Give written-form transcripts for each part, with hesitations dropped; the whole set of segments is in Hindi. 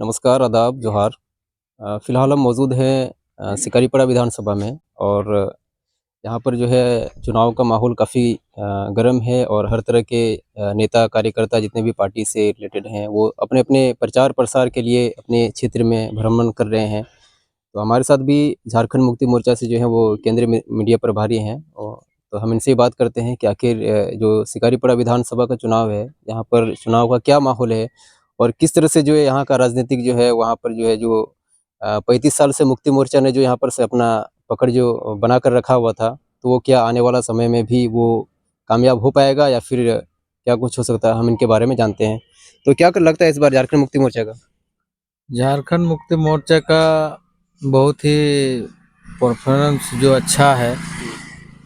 नमस्कार, आदाब, जोहार। फ़िलहाल हम मौजूद हैं सिकारीपड़ा विधानसभा में और यहाँ पर जो है चुनाव का माहौल काफ़ी गर्म है और हर तरह के नेता, कार्यकर्ता जितने भी पार्टी से रिलेटेड हैं, वो अपने-अपने प्रचार-प्रसार के लिए अपने क्षेत्र में भ्रमण कर रहे हैं। तो हमारे साथ भी झारखंड मुक्ति मोर्चा से जो है वो केंद्रीय मीडिया प्रभारी हैं तो हम इनसे बात करते हैं कि आखिर जो सिकारीपड़ा विधानसभा का चुनाव है, यहाँ पर चुनाव का क्या माहौल है और किस तरह से जो है यहाँ का राजनीतिक जो है वहाँ पर जो है जो 35 साल से मुक्ति मोर्चा ने जो यहाँ पर से अपना पकड़ जो बना कर रखा हुआ था, तो वो क्या आने वाला समय में भी वो कामयाब हो पाएगा या फिर क्या कुछ हो सकता है, हम इनके बारे में जानते हैं। तो क्या लगता है इस बार झारखंड मुक्ति मोर्चा का? झारखंड मुक्ति मोर्चा का बहुत ही परफॉर्मेंस जो अच्छा है।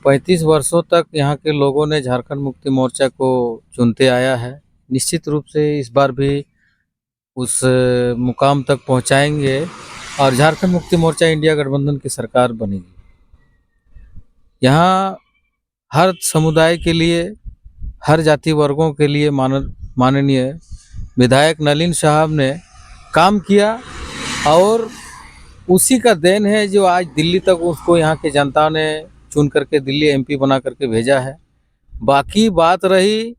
35 वर्षों तक यहाँ के लोगों ने झारखंड मुक्ति मोर्चा को चुनते आया है। निश्चित रूप से इस बार भी उस मुकाम तक पहुँचाएंगे और झारखंड मुक्ति मोर्चा इंडिया गठबंधन की सरकार बनेगी। यहाँ हर समुदाय के लिए, हर जाति वर्गों के लिए माननीय विधायक नलिन साहब ने काम किया और उसी का देन है जो आज दिल्ली तक उसको यहाँ के जनता ने चुन करके दिल्ली एमपी बना करके भेजा है। बाकी बात रही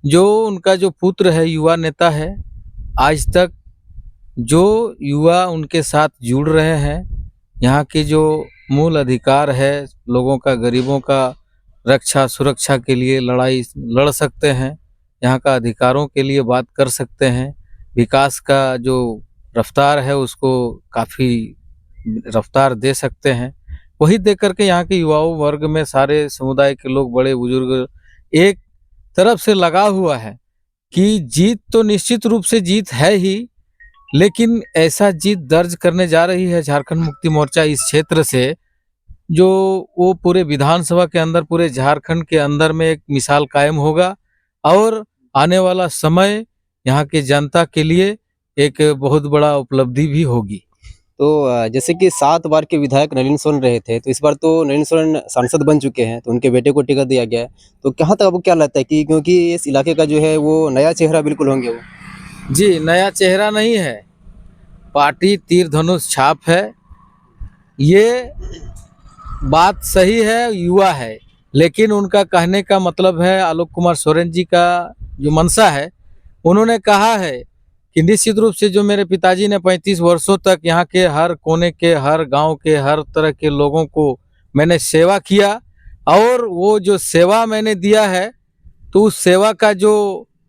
जो उनका जो पुत्र है, युवा नेता है, आज तक जो युवा उनके साथ जुड़ रहे हैं, यहाँ के जो मूल अधिकार है लोगों का, गरीबों का रक्षा सुरक्षा के लिए लड़ाई लड़ सकते हैं, यहाँ का अधिकारों के लिए बात कर सकते हैं, विकास का जो रफ्तार है उसको काफ़ी रफ्तार दे सकते हैं, वही देख करके यहाँ के युवाओं वर्ग में सारे समुदाय के लोग, बड़े बुजुर्ग एक तरफ से लगा हुआ है कि जीत तो निश्चित रूप से जीत है ही, लेकिन ऐसा जीत दर्ज करने जा रही है झारखंड मुक्ति मोर्चा इस क्षेत्र से जो वो पूरे विधानसभा के अंदर, पूरे झारखंड के अंदर में एक मिसाल कायम होगा और आने वाला समय यहाँ के जनता के लिए एक बहुत बड़ा उपलब्धि भी होगी। तो जैसे कि 7 बार के विधायक नलिन सोरेन रहे थे, तो इस बार तो नलिन सोरेन सांसद बन चुके हैं, तो उनके बेटे को टिकट दिया गया है। तो कहाँ तक आपको क्या लगता है कि क्योंकि इस इलाके का जो है वो नया चेहरा बिल्कुल होंगे वो? जी, नया चेहरा नहीं है, पार्टी तीर धनुष छाप है, ये बात सही है, युवा है, लेकिन उनका कहने का मतलब है, आलोक कुमार सोरेन जी का जो मंशा है, उन्होंने कहा है कि निश्चित रूप से जो मेरे पिताजी ने 35 वर्षों तक यहाँ के हर कोने के, हर गांव के, हर तरह के लोगों को मैंने सेवा किया और वो जो सेवा मैंने दिया है, तो उस सेवा का जो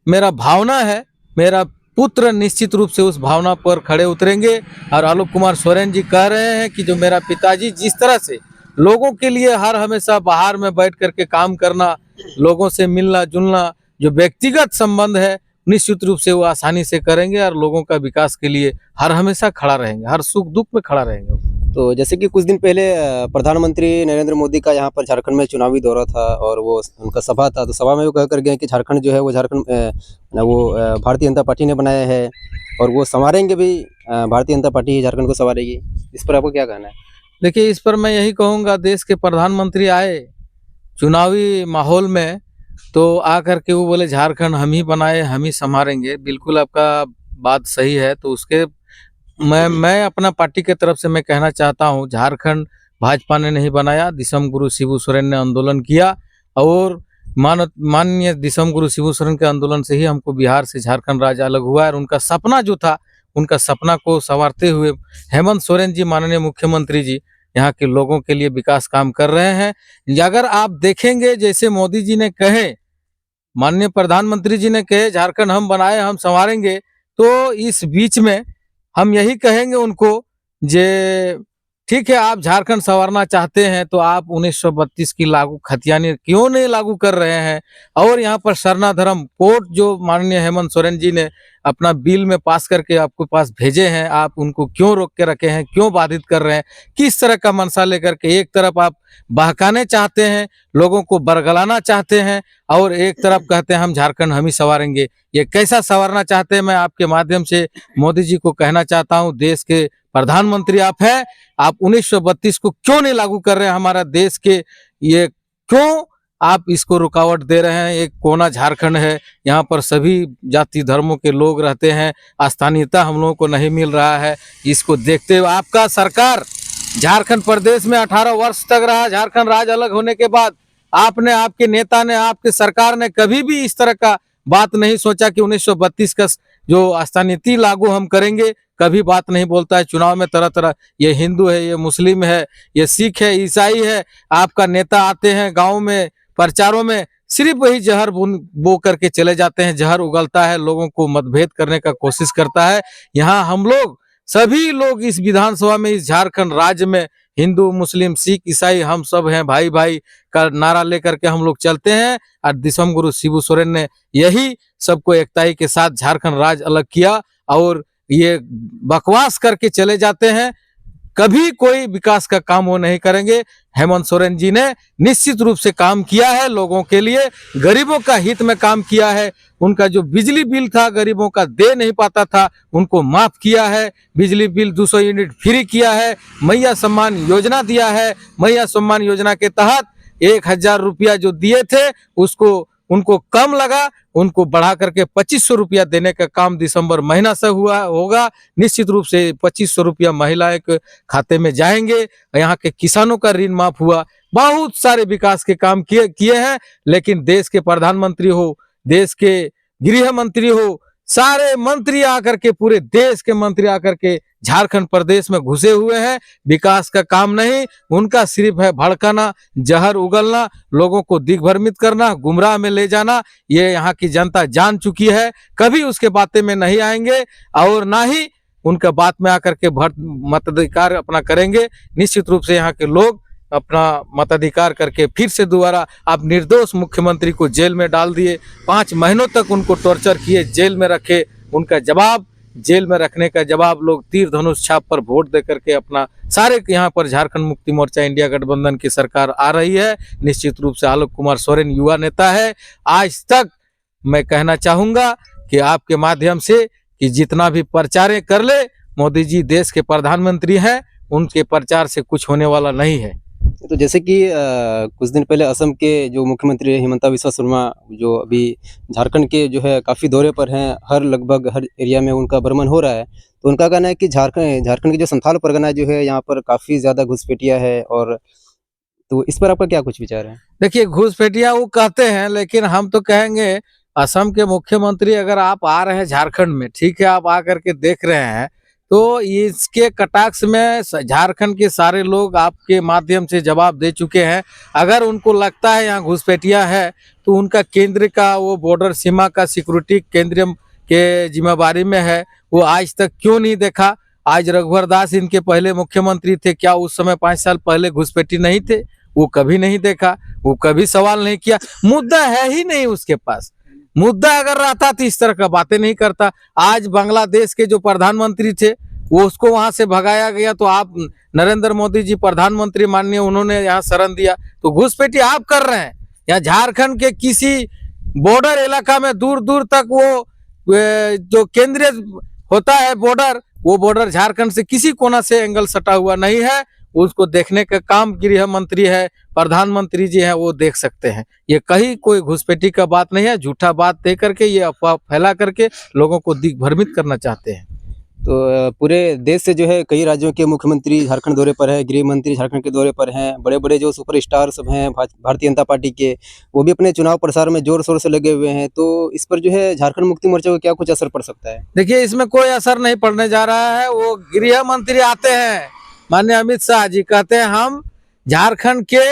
मेरा भावना है, मेरा पुत्र निश्चित रूप से उस भावना पर खड़े उतरेंगे। और आलोक कुमार सोरेन जी कह रहे हैं कि जो मेरा पिताजी जिस तरह से लोगों के लिए हर हमेशा बाहर में बैठ करके काम करना, लोगों से मिलना जुलना, जो व्यक्तिगत संबंध है, निश्चित रूप से वो आसानी से करेंगे और लोगों का विकास के लिए हर हमेशा खड़ा रहेंगे, हर सुख दुख में खड़ा रहेंगे। तो जैसे कि कुछ दिन पहले प्रधानमंत्री नरेंद्र मोदी का यहाँ पर झारखंड में चुनावी दौरा था और वो उनका सभा था, तो सभा में वो कह कर गए कि झारखंड जो है वो भारतीय जनता पार्टी ने बनाया है और वो संवारेंगे भी, भारतीय जनता पार्टी ही झारखंड को संवारेगी। इस पर आपको क्या कहना है? देखिए, इस पर मैं यही कहूँगा, देश के प्रधानमंत्री आए चुनावी माहौल में तो आकर के वो बोले झारखंड हम ही बनाए, हम ही संभालेंगे। बिल्कुल आपका बात सही है। तो उसके मैं अपना पार्टी के तरफ से मैं कहना चाहता हूँ, झारखंड भाजपा ने नहीं बनाया, दिसम गुरु शिबू सोरेन ने आंदोलन किया और माननीय दिसम गुरु शिबू सोरेन के आंदोलन से ही हमको बिहार से झारखंड राज्य अलग हुआ और उनका सपना जो था, उनका सपना को संवारते हुए हेमंत सोरेन जी, माननीय मुख्यमंत्री जी, यहाँ के लोगों के लिए विकास काम कर रहे हैं। अगर आप देखेंगे, जैसे मोदी जी ने कहे, माननीय प्रधानमंत्री जी ने कहे झारखंड हम बनाए, हम संवारेंगे, तो इस बीच में हम यही कहेंगे उनको, जे ठीक है, आप झारखंड संवारना चाहते हैं तो आप 1932 की लागू खतियानी क्यों नहीं लागू कर रहे हैं? और यहाँ पर सरना धर्म कोर्ट जो माननीय हेमंत सोरेन जी ने अपना बिल में पास करके आपके पास भेजे हैं, आप उनको क्यों रोक के रखे हैं, क्यों बाधित कर रहे हैं? किस तरह का मंशा लेकर के एक तरफ आप बहकाने चाहते हैं, लोगों को बरगलाना चाहते हैं और एक तरफ कहते हैं हम झारखंड हम ही संवारेंगे। ये कैसा संवारना चाहते हैं? मैं आपके माध्यम से मोदी जी को कहना चाहता हूँ, देश के प्रधानमंत्री आप हैं, आप 1932 को क्यों नहीं लागू कर रहे हैं हमारा देश के? ये क्यों आप इसको रुकावट दे रहे हैं। एक कोना झारखंड है, यहाँ पर सभी जाति धर्मों के लोग रहते हैं, स्थानीयता हम लोगों को नहीं मिल रहा है। इसको देखते हुए आपका सरकार झारखंड प्रदेश में 18 वर्ष तक रहा। झारखंड राज्य अलग होने के बाद आपने, आपके नेता ने, आपके सरकार ने कभी भी इस तरह का बात नहीं सोचा कि 1932 का जो स्थानीयता लागू हम करेंगे। कभी बात नहीं बोलता है। चुनाव में तरह तरह, ये हिंदू है, ये मुस्लिम है, ये सिख है, ईसाई है, आपका नेता आते हैं गाँव में प्रचारों में, सिर्फ वही जहर बो करके चले जाते हैं। जहर उगलता है, लोगों को मतभेद करने का कोशिश करता है। यहाँ हम लोग सभी लोग इस विधानसभा में, इस झारखंड राज्य में, हिंदू मुस्लिम सिख ईसाई हम सब हैं, भाई भाई का नारा लेकर के हम लोग चलते हैं। और दिसम गुरु शिबू सोरेन ने यही सबको एकताई के साथ झारखंड राज्य अलग किया। और ये बकवास करके चले जाते हैं, कभी कोई विकास का काम वो नहीं करेंगे। हेमंत सोरेन जी ने निश्चित रूप से काम किया है, लोगों के लिए, गरीबों का हित में काम किया है। उनका जो बिजली बिल था, गरीबों का दे नहीं पाता था, उनको माफ किया है। बिजली बिल 200 यूनिट फ्री किया है। मैया सम्मान योजना दिया है। मैया सम्मान योजना के तहत 1000 रुपया जो दिए थे उसको उनको कम लगा, उनको बढ़ा करके 2500 रुपया देने का काम दिसंबर महीना से हुआ होगा। निश्चित रूप से 2500 रुपया महिला के खाते में जाएंगे। यहाँ के किसानों का ऋण माफ हुआ। बहुत सारे विकास के काम किए हैं। लेकिन देश के प्रधानमंत्री हो, देश के गृह मंत्री हो, सारे मंत्री आकर के, पूरे देश के मंत्री आकर के झारखंड प्रदेश में घुसे हुए हैं। विकास का काम नहीं, उनका सिर्फ है भड़काना, जहर उगलना, लोगों को दिग्भ्रमित करना, गुमराह में ले जाना। ये यहाँ की जनता जान चुकी है। कभी उसके बातें में नहीं आएंगे और ना ही उनका बात में आकर के मताधिकार अपना करेंगे। निश्चित रूप से यहाँ के लोग अपना मताधिकार करके फिर से दोबारा, आप निर्दोष मुख्यमंत्री को जेल में डाल दिए, 5 महीनों तक उनको टॉर्चर किए, जेल में रखे। उनका जवाब, जेल में रखने का जवाब लोग तीर धनुष छाप पर वोट दे करके अपना, सारे यहाँ पर झारखंड मुक्ति मोर्चा इंडिया गठबंधन की सरकार आ रही है। निश्चित रूप से आलोक कुमार सोरेन युवा नेता है। आज तक मैं कहना चाहूंगा कि आपके माध्यम से कि जितना भी प्रचार कर ले, मोदी जी देश के प्रधानमंत्री हैं, उनके प्रचार से कुछ होने वाला नहीं है। तो जैसे कि कुछ दिन पहले असम के जो मुख्यमंत्री हिमंता बिस्वा शर्मा, जो अभी झारखंड के जो है काफ़ी दौरे पर हैं, लगभग हर एरिया में उनका भ्रमण हो रहा है। तो उनका कहना है कि झारखंड की जो संथाल परगना जो है, यहाँ पर काफ़ी ज़्यादा घुसपैठिया है। और तो इस पर आपका क्या कुछ विचार है? देखिए, घुसपैठिया वो कहते हैं, लेकिन हम तो कहेंगे असम के मुख्यमंत्री अगर आप आ रहे हैं झारखंड में, ठीक है, आप आकर के देख रहे हैं, तो इसके कटाक्ष में झारखंड के सारे लोग आपके माध्यम से जवाब दे चुके हैं। अगर उनको लगता है यहाँ घुसपैठिया है, तो उनका केंद्र का वो बॉर्डर सीमा का सिक्योरिटी केंद्र के जिम्मेवारी में है, वो आज तक क्यों नहीं देखा? आज रघुवर दास इनके पहले मुख्यमंत्री थे, क्या उस समय 5 साल पहले घुसपैठी नहीं थे? वो कभी नहीं देखा, वो कभी सवाल नहीं किया। मुद्दा है ही नहीं उसके पास। मुद्दा अगर रहता तो इस तरह का बातें नहीं करता। आज बांग्लादेश के जो प्रधानमंत्री थे, वो उसको वहां से भगाया गया, तो आप नरेंद्र मोदी जी प्रधानमंत्री माननीय, उन्होंने यहाँ शरण दिया, तो घुसपैठी आप कर रहे हैं। या झारखंड के किसी बॉर्डर इलाका में दूर दूर तक वो जो केंद्रीय होता है बॉर्डर, वो बॉर्डर झारखंड से किसी कोना से एंगल सटा हुआ नहीं है। उसको देखने का काम गृह मंत्री है, प्रधानमंत्री जी हैं, वो देख सकते हैं। ये कहीं कोई घुसपैठी का बात नहीं है। झूठा बात दे करके, ये अफवाह फैला करके लोगों को दिग्भ्रमित करना चाहते हैं। तो पूरे देश से जो है कई राज्यों के मुख्यमंत्री झारखंड दौरे पर है, गृह मंत्री झारखंड के दौरे पर हैं, बड़े बड़े जो सुपरस्टार सब हैं भारतीय जनता पार्टी के, वो भी अपने चुनाव प्रचार में जोर शोर से लगे हुए हैं। तो इस पर जो है झारखंड मुक्ति मोर्चा को क्या कुछ असर पड़ सकता है? देखिए, इसमें कोई असर नहीं पड़ने जा रहा है। वो गृह मंत्री आते हैं, माननीय अमित शाह जी कहते हैं हम झारखंड के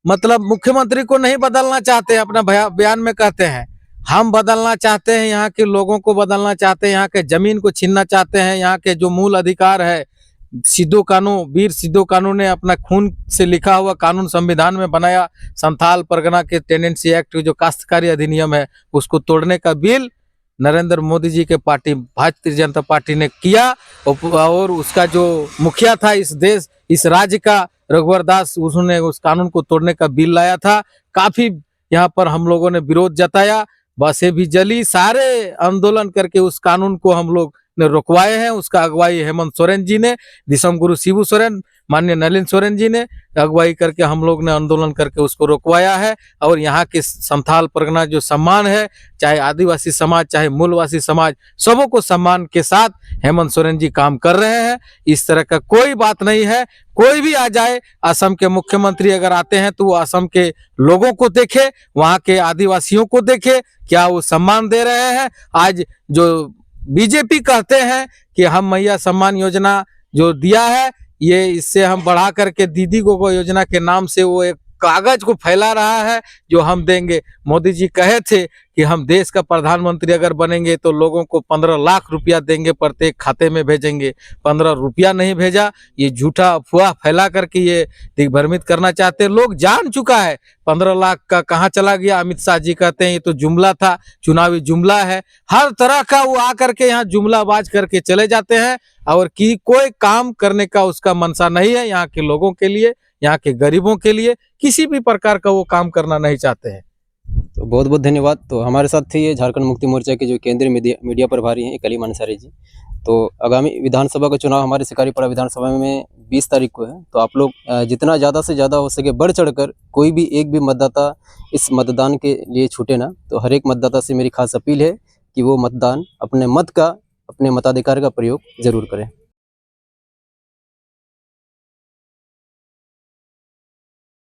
मतलब मुख्यमंत्री को नहीं बदलना चाहते, अपना बयान में कहते हैं हम बदलना चाहते हैं, यहाँ के लोगों को बदलना चाहते हैं, यहाँ के जमीन को छीनना चाहते हैं। यहाँ के जो मूल अधिकार है, सिद्धू कानू, वीर सिद्धू कानू ने अपना खून से लिखा हुआ कानून संविधान में बनाया, संथाल परगना के टेनेंसी एक्ट जो काश्तकारी अधिनियम है, उसको तोड़ने का बिल नरेंद्र मोदी जी के पार्टी भारतीय जनता पार्टी ने किया। और उसका जो मुखिया था इस देश, इस राज्य का, रघुवर दास, उसने उस कानून को तोड़ने का बिल लाया था। काफी यहाँ पर हम लोगों ने विरोध जताया, बसें भी जली, सारे आंदोलन करके उस कानून को हम लोग अपने रुकवाए हैं। उसका अगुवाई हेमंत सोरेन जी ने, दिसम गुरु शिबू सोरेन, माननीय नलिन सोरेन जी ने अगुवाई करके हम लोग ने आंदोलन करके उसको रुकवाया है। और यहाँ के संथाल परगना जो सम्मान है, चाहे आदिवासी समाज चाहे मूलवासी समाज, सबों को सम्मान के साथ हेमंत सोरेन जी काम कर रहे हैं। इस तरह का कोई बात नहीं है। कोई भी आ जाए, असम के मुख्यमंत्री अगर आते हैं तो वो असम के लोगों को देखे, वहाँ के आदिवासियों को देखे, क्या वो सम्मान दे रहे हैं। आज जो बीजेपी कहते हैं कि हम मैया सम्मान योजना जो दिया है, ये इससे हम बढ़ा करके दीदी को योजना के नाम से वो एक कागज को फैला रहा है जो हम देंगे। मोदी जी कहे थे कि हम देश का प्रधानमंत्री अगर बनेंगे तो लोगों को 15 लाख रुपया देंगे, प्रत्येक खाते में भेजेंगे। 15 रुपया नहीं भेजा, ये झूठा अफवाह फैला करके ये दिग्भ्रमित करना चाहते हैं। लोग जान चुका है 15 लाख का कहाँ चला गया। अमित शाह जी कहते हैं ये तो जुमला था, चुनावी जुमला है। हर तरह का वो आकर के यहाँ जुमलाबाज करके चले जाते हैं और कि कोई काम करने का उसका मनसा नहीं है। यहाँ के लोगों के लिए, यहाँ के गरीबों के लिए किसी भी प्रकार का वो काम करना नहीं चाहते हैं। तो बहुत बहुत धन्यवाद। तो हमारे साथ थे ये झारखंड मुक्ति मोर्चा के जो केंद्रीय मीडिया प्रभारी हैं कलीम अंसारी जी। तो आगामी विधानसभा का चुनाव हमारे सिकारीपाड़ा विधानसभा में 20 तारीख को है। तो आप लोग जितना ज़्यादा से ज़्यादा हो सके बढ़ चढ़कर, कोई भी एक भी मतदाता इस मतदान के लिए छूटे ना। तो हर एक मतदाता से मेरी खास अपील है कि वो मतदान अपने मताधिकार का प्रयोग जरूर करें।